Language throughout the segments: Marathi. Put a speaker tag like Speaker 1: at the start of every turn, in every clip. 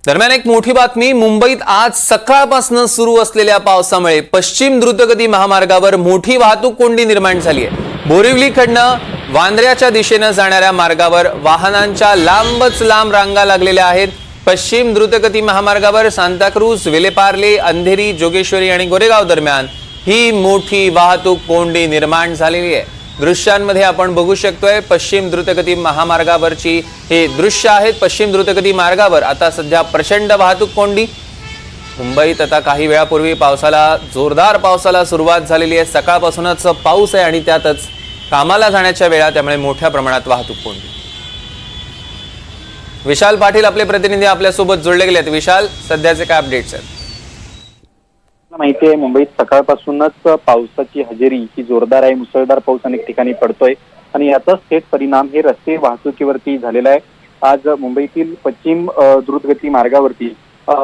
Speaker 1: दरम्यान एक मोठी बातमी, मुंबईत आज सकाळपासून सुरू असलेल्या पावसामुळे पश्चिम द्रुतगती महामार्गावर मोठी वाहतूक कोंडी निर्माण झाली आहे। बोरिवलीकडनं वांद्र्याच्या दिशेने जाणाऱ्या मार्गावर वाहनांच्या लांबच लांब रांगा लागलेल्या आहेत। पश्चिम द्रुतगती महामार्गावर सांताक्रूज, विलेपार्ले, अंधेरी, जोगेश्वरी आणि गोरेगाव दरम्यान ही मोठी वाहतूक कोंडी निर्माण झालेली आहे। दृश्यांमध्ये आपण बघू शकतोय पश्चिम द्रुतगती महामार्गावरची हे दृश्य आहेत। पश्चिम द्रुतगती मार्गावर आता सध्या प्रचंड वाहतूक कोंडी। मुंबईत आता काही वेळापूर्वी जोरदार पावसाला सुरुवात झालेली आहे। सकाळपासूनच पाऊस आहे आणि त्यातच कामाला जाण्याच्या वेळा, त्यामुळे मोठ्या प्रमाणात वाहतूक कोंडी। विशाल पाटील आपले प्रतिनिधी आपल्या सोबत जोडले गेलेत। विशाल, सध्याचे काय अपडेट्स आहेत?
Speaker 2: माहिती आहे, मुंबईत सकाळपासूनच पावसाची हजेरी ही जोरदार आहे। मुसळधार पाऊस अनेक ठिकाणी पडतोय आणि याचा थेट परिणाम हे रस्ते वाहतुकीवरती झालेला आहे। आज मुंबईतील पश्चिम द्रुतगती मार्गावरती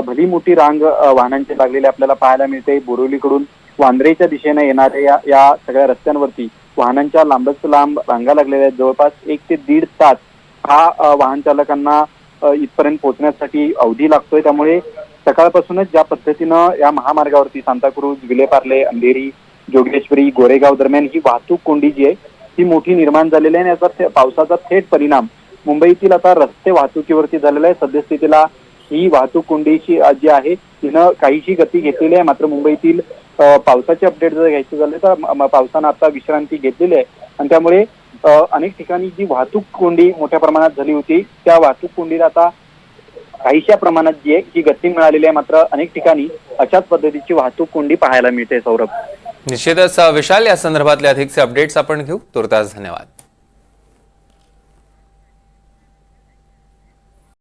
Speaker 2: भली मोठी रांग वाहनांची लागलेली आपल्याला पाहायला मिळते। बोरिवलीकडून वांद्रेच्या दिशेने येणाऱ्या या सगळ्या रस्त्यांवरती वाहनांच्या लांबच लांब रांगा लागलेल्या आहेत। जवळपास 1 ते 1.5 तास हा वाहन चालकांना इथपर्यंत पोहोचण्यासाठी अवधी लागतोय। त्यामुळे सकाळपासूनच ज्या पद्धतीनं या महामार्गावरती सांताक्रूज, विलेपार्ले, अंधेरी, जोगेश्वरी, गोरेगाव दरम्यान ही वाहतूक कोंडी जी आहे ती मोठी निर्माण झालेली आहे आणि याचा पावसाचा थेट परिणाम मुंबईतील आता रस्ते वाहतुकीवरती झालेला आहे। सद्यस्थितीला ही वाहतूक कोंडीची जी आहे तिनं काहीशी गती घेतलेली आहे। मात्र मुंबईतील पावसाचे अपडेट जर घ्यायचे झाले तर पावसानं आता विश्रांती घेतलेली आहे आणि त्यामुळे अनेक ठिकाणी जी वाहतूक कोंडी मोठ्या प्रमाणात झाली होती त्या वाहतूक कोंडीला आता काहीशा प्रमाणात जी आहे ही गती मिळालेली आहे। मात्र अनेक ठिकाणी अशाच पद्धतीची वाहतूक कोंडी पाहायला मिळते। सौरभ,
Speaker 1: निश्चितच विशाल, या संदर्भातले अधिकचे अपडेट्स आपण घेऊ। तुर्तास धन्यवाद।